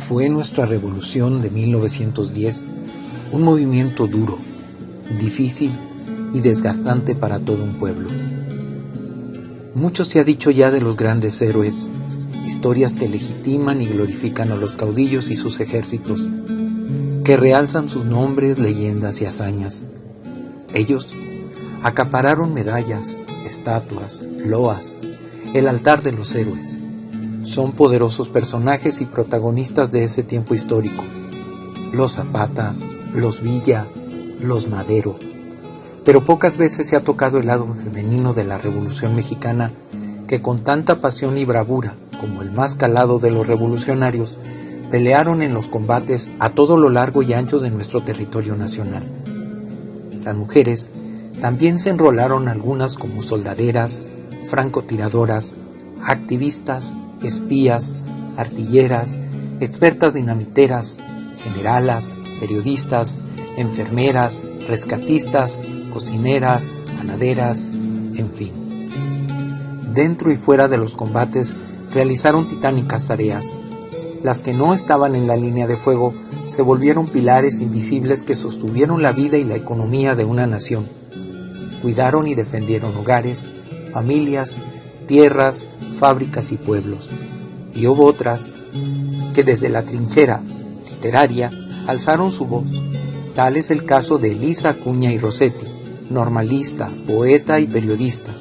Fue nuestra revolución de 1910 un movimiento duro, difícil y desgastante para todo un pueblo. Mucho se ha dicho ya de los grandes héroes, historias que legitiman y glorifican a los caudillos y sus ejércitos, que realzan sus nombres, leyendas y hazañas. Ellos acapararon medallas, estatuas, loas, el altar de los héroes. Son poderosos personajes y protagonistas de ese tiempo histórico. Los Zapata, los Villa, los Madero. Pero pocas veces se ha tocado el lado femenino de la Revolución Mexicana, que con tanta pasión y bravura como el más calado de los revolucionarios, pelearon en los combates a todo lo largo y ancho de nuestro territorio nacional. Las mujeres también se enrolaron algunas como soldaderas, francotiradoras, activistas, espías, artilleras, expertas dinamiteras, generalas, periodistas, enfermeras, rescatistas, cocineras, panaderas, en fin. Dentro y fuera de los combates realizaron titánicas tareas. Las que no estaban en la línea de fuego se volvieron pilares invisibles que sostuvieron la vida y la economía de una nación. Cuidaron y defendieron hogares, familias, tierras, fábricas y pueblos. Y hubo otras que desde la trinchera literaria alzaron su voz. Tal es el caso de Elisa Acuña y Rossetti, normalista, poeta y periodista,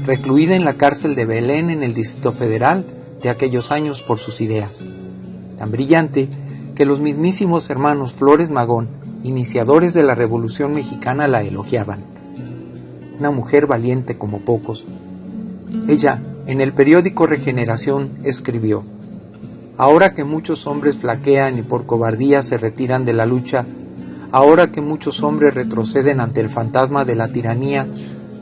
recluida en la cárcel de Belén en el Distrito Federal de aquellos años por sus ideas. Tan brillante que los mismísimos hermanos Flores Magón, iniciadores de la Revolución Mexicana, la elogiaban. Una mujer valiente como pocos. Ella, en el periódico Regeneración, escribió: ahora que muchos hombres flaquean y por cobardía se retiran de la lucha, ahora que muchos hombres retroceden ante el fantasma de la tiranía,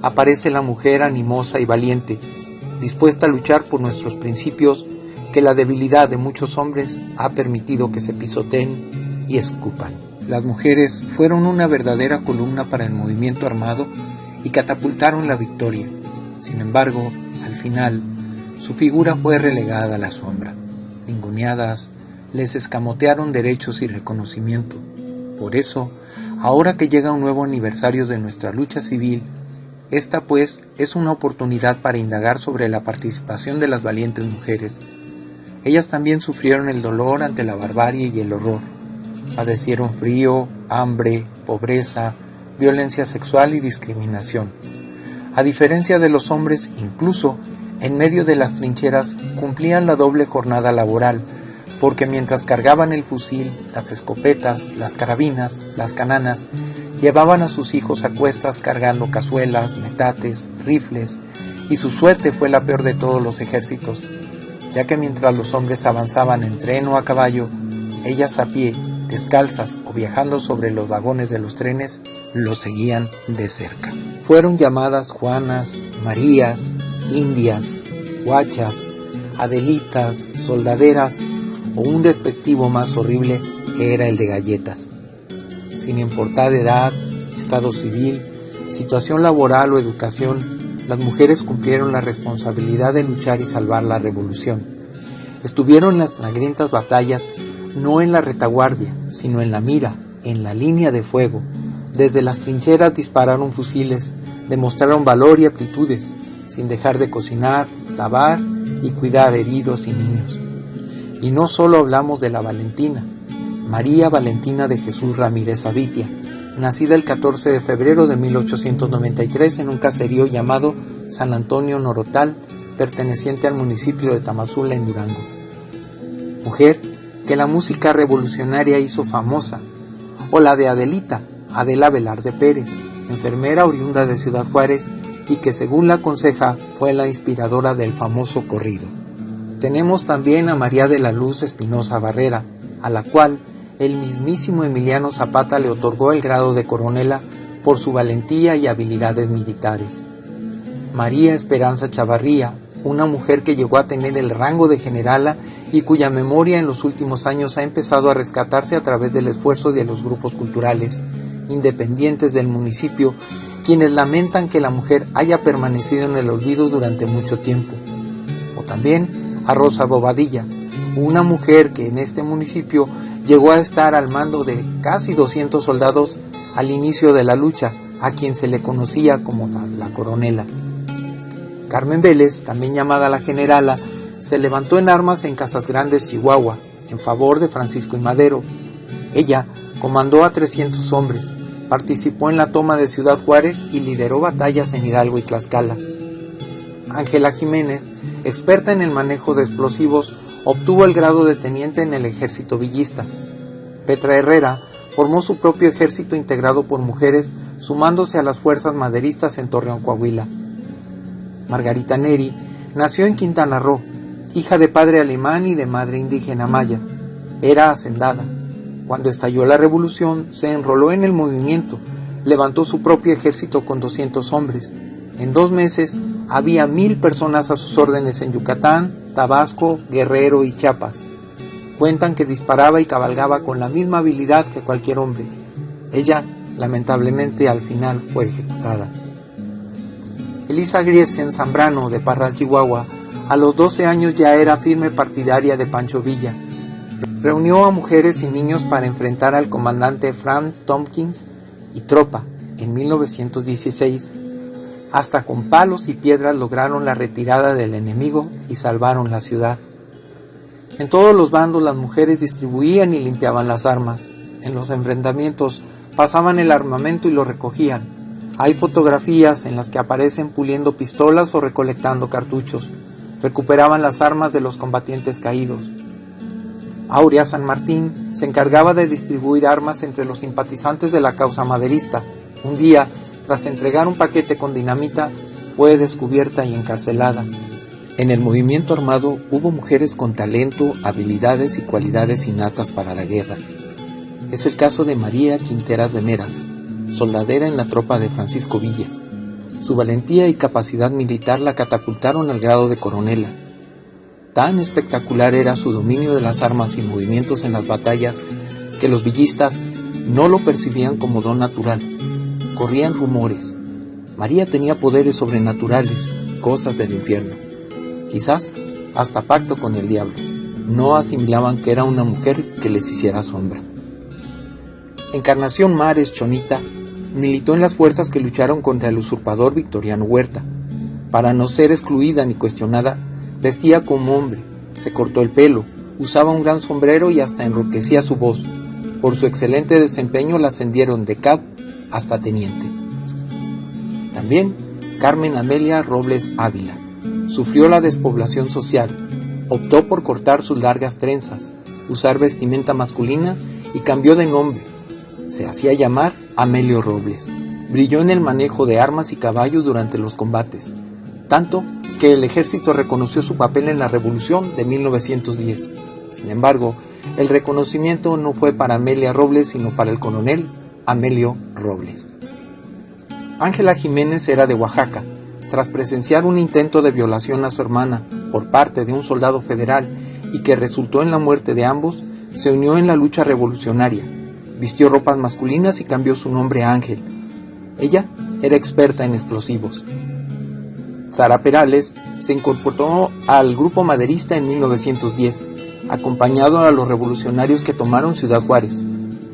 aparece la mujer animosa y valiente, dispuesta a luchar por nuestros principios que la debilidad de muchos hombres ha permitido que se pisoteen y escupan. Las mujeres fueron una verdadera columna para el movimiento armado y catapultaron la victoria. Sin embargo, al final, su figura fue relegada a la sombra. Ninguneadas, les escamotearon derechos y reconocimiento. Por eso, ahora que llega un nuevo aniversario de nuestra lucha civil, esta pues es una oportunidad para indagar sobre la participación de las valientes mujeres. Ellas también sufrieron el dolor ante la barbarie y el horror. Padecieron frío, hambre, pobreza, violencia sexual y discriminación. A diferencia de los hombres, incluso en medio de las trincheras cumplían la doble jornada laboral, porque mientras cargaban el fusil, las escopetas, las carabinas, las cananas, llevaban a sus hijos a cuestas cargando cazuelas, metates, rifles, y su suerte fue la peor de todos los ejércitos, ya que mientras los hombres avanzaban en tren o a caballo, ellas a pie, descalzas o viajando sobre los vagones de los trenes, los seguían de cerca. Fueron llamadas Juanas, Marías, Indias, Guachas, Adelitas, Soldaderas o un despectivo más horrible que era el de Galletas. Sin importar edad, estado civil, situación laboral o educación, las mujeres cumplieron la responsabilidad de luchar y salvar la revolución. Estuvieron en las sangrientas batallas, no en la retaguardia, sino en la mira, en la línea de fuego. Desde las trincheras dispararon fusiles, demostraron valor y aptitudes, sin dejar de cocinar, lavar y cuidar heridos y niños. Y no solo hablamos de la Valentina, María Valentina de Jesús Ramírez Avitia, nacida el 14 de febrero de 1893 en un caserío llamado San Antonio Norotal, perteneciente al municipio de Tamazula, en Durango. Mujer que la música revolucionaria hizo famosa, o la de Adelita, Adela Velarde Pérez, enfermera oriunda de Ciudad Juárez y que, según la Conceja, fue la inspiradora del famoso corrido. Tenemos también a María de la Luz Espinosa Barrera, a la cual el mismísimo Emiliano Zapata le otorgó el grado de coronela por su valentía y habilidades militares. María Esperanza Chavarría, una mujer que llegó a tener el rango de generala y cuya memoria en los últimos años ha empezado a rescatarse a través del esfuerzo de los grupos culturales independientes del municipio, quienes lamentan que la mujer haya permanecido en el olvido durante mucho tiempo. O también a Rosa Bobadilla, una mujer que en este municipio llegó a estar al mando de casi 200 soldados al inicio de la lucha, a quien se le conocía como la Coronela. Carmen Vélez, también llamada la Generala, se levantó en armas en Casas Grandes, Chihuahua, en favor de Francisco I. Madero. Ella comandó a 300 hombres, participó en la toma de Ciudad Juárez y lideró batallas en Hidalgo y Tlaxcala. Ángela Jiménez, experta en el manejo de explosivos, obtuvo el grado de teniente en el ejército villista. Petra Herrera formó su propio ejército integrado por mujeres, sumándose a las fuerzas maderistas en Torreón, Coahuila. Margarita Neri nació en Quintana Roo, hija de padre alemán y de madre indígena maya. Era hacendada. Cuando estalló la revolución, se enroló en el movimiento, levantó su propio ejército con 200 hombres. En 2 meses había 1000 personas a sus órdenes en Yucatán, Tabasco, Guerrero y Chiapas. Cuentan que disparaba y cabalgaba con la misma habilidad que cualquier hombre. Ella, lamentablemente, al final fue ejecutada. Elisa Griesen Zambrano, de Parral, Chihuahua, a los 12 años ya era firme partidaria de Pancho Villa. Reunió a mujeres y niños para enfrentar al comandante Frank Tompkins y tropa en 1916. Hasta con palos y piedras lograron la retirada del enemigo y salvaron la ciudad. En todos los bandos las mujeres distribuían y limpiaban las armas. En los enfrentamientos pasaban el armamento y lo recogían. Hay fotografías en las que aparecen puliendo pistolas o recolectando cartuchos. Recuperaban las armas de los combatientes caídos. Aurea San Martín se encargaba de distribuir armas entre los simpatizantes de la causa maderista. Un día, tras entregar un paquete con dinamita, fue descubierta y encarcelada. En el movimiento armado hubo mujeres con talento, habilidades y cualidades innatas para la guerra. Es el caso de María Quinteras de Meras, soldadera en la tropa de Francisco Villa. Su valentía y capacidad militar la catapultaron al grado de coronela. Tan espectacular era su dominio de las armas y movimientos en las batallas que los villistas no lo percibían como don natural. Corrían rumores. María tenía poderes sobrenaturales, cosas del infierno. Quizás hasta pacto con el diablo. No asimilaban que era una mujer que les hiciera sombra. Encarnación Mares Chonita militó en las fuerzas que lucharon contra el usurpador Victoriano Huerta. Para no ser excluida ni cuestionada, vestía como hombre, se cortó el pelo, usaba un gran sombrero y hasta enroquecía su voz. Por su excelente desempeño la ascendieron de cabo hasta teniente. También Carmen Amelia Robles Ávila sufrió la despoblación social, optó por cortar sus largas trenzas, usar vestimenta masculina y cambió de nombre. Se hacía llamar Amelio Robles. Brilló en el manejo de armas y caballos durante los combates, tanto que el ejército reconoció su papel en la Revolución de 1910. Sin embargo, el reconocimiento no fue para Amelia Robles, sino para el coronel Amelio Robles. Ángela Jiménez era de Oaxaca. Tras presenciar un intento de violación a su hermana por parte de un soldado federal y que resultó en la muerte de ambos, se unió en la lucha revolucionaria. Vistió ropas masculinas y cambió su nombre a Ángel. Ella era experta en explosivos. Sara Perales se incorporó al grupo maderista en 1910, acompañado a los revolucionarios que tomaron Ciudad Juárez.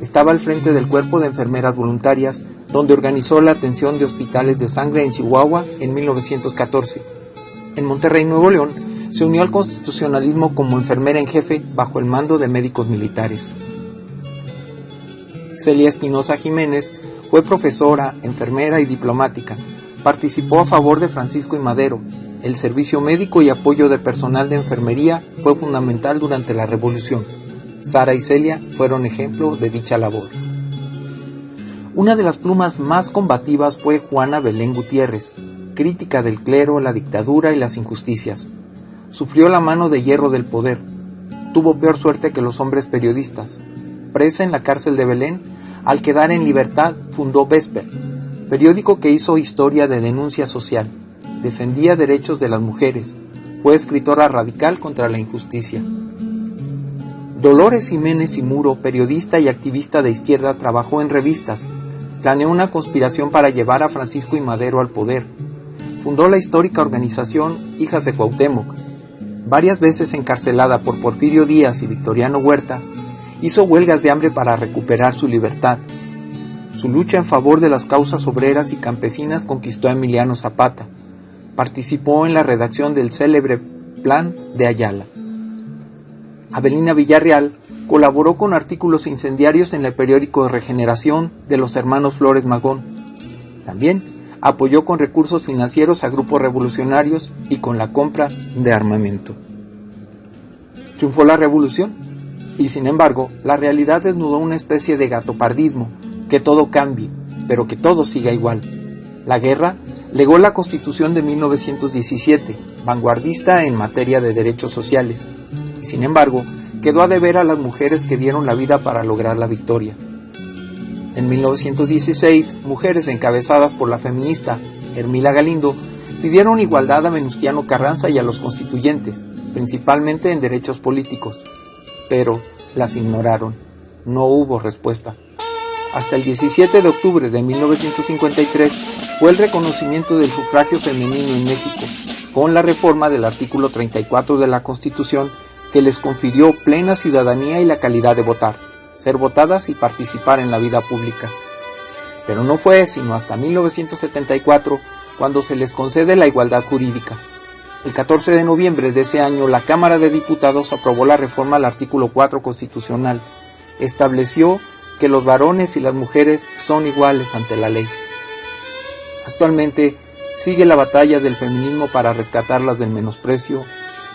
Estaba al frente del cuerpo de enfermeras voluntarias, donde organizó la atención de hospitales de sangre en Chihuahua en 1914. En Monterrey, Nuevo León, se unió al constitucionalismo como enfermera en jefe bajo el mando de médicos militares. Celia Espinosa Jiménez fue profesora, enfermera y diplomática. Participó a favor de Francisco I. Madero. El servicio médico y apoyo de personal de enfermería fue fundamental durante la Revolución. Sara y Celia fueron ejemplo de dicha labor. Una de las plumas más combativas fue Juana Belén Gutiérrez, crítica del clero, la dictadura y las injusticias. Sufrió la mano de hierro del poder. Tuvo peor suerte que los hombres periodistas. Presa en la cárcel de Belén, al quedar en libertad fundó Vesper, periódico que hizo historia de denuncia social. Defendía derechos de las mujeres. Fue escritora radical contra la injusticia. Dolores Jiménez y Muro, periodista y activista de izquierda, trabajó en revistas. Planeó una conspiración para llevar a Francisco I. Madero al poder. Fundó la histórica organización Hijas de Cuauhtémoc. varias veces encarcelada por Porfirio Díaz y Victoriano Huerta, hizo huelgas de hambre para recuperar su libertad. Su lucha en favor de las causas obreras y campesinas conquistó a Emiliano Zapata. Participó en la redacción del célebre Plan de Ayala. Avelina Villarreal colaboró con artículos incendiarios en el periódico de Regeneración de los hermanos Flores Magón. También apoyó con recursos financieros a grupos revolucionarios y con la compra de armamento. Triunfó la revolución y, sin embargo, la realidad desnudó una especie de gatopardismo, que todo cambie, pero que todo siga igual. La guerra legó la Constitución de 1917, vanguardista en materia de derechos sociales, y sin embargo, quedó a deber a las mujeres que dieron la vida para lograr la victoria. En 1916, mujeres encabezadas por la feminista Hermila Galindo pidieron igualdad a Venustiano Carranza y a los constituyentes, principalmente en derechos políticos, pero las ignoraron. No hubo respuesta. Hasta el 17 de octubre de 1953 fue el reconocimiento del sufragio femenino en México, con la reforma del artículo 34 de la Constitución que les confirió plena ciudadanía y la calidad de votar, ser votadas y participar en la vida pública. Pero no fue sino hasta 1974 cuando se les concede la igualdad jurídica. El 14 de noviembre de ese año, la Cámara de Diputados aprobó la reforma al artículo 4 constitucional. Estableció que los varones y las mujeres son iguales ante la ley. Actualmente sigue la batalla del feminismo para rescatarlas del menosprecio.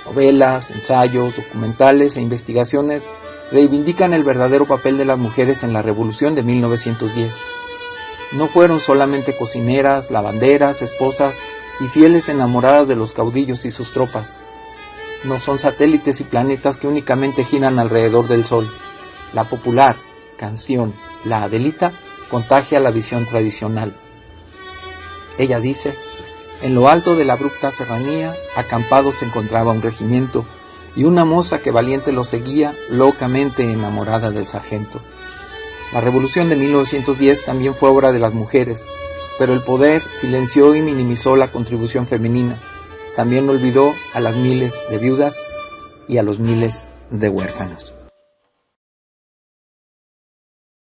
Novelas, ensayos, documentales e investigaciones reivindican el verdadero papel de las mujeres en la Revolución de 1910. No fueron solamente cocineras, lavanderas, esposas y fieles enamoradas de los caudillos y sus tropas. No son satélites y planetas que únicamente giran alrededor del Sol. La popular canción La Adelita contagia la visión tradicional. Ella dice: en lo alto de la abrupta serranía, acampado se encontraba un regimiento, y una moza que valiente lo seguía, locamente enamorada del sargento. La revolución de 1910 también fue obra de las mujeres, pero el poder silenció y minimizó la contribución femenina. También olvidó a las miles de viudas y a los miles de huérfanos.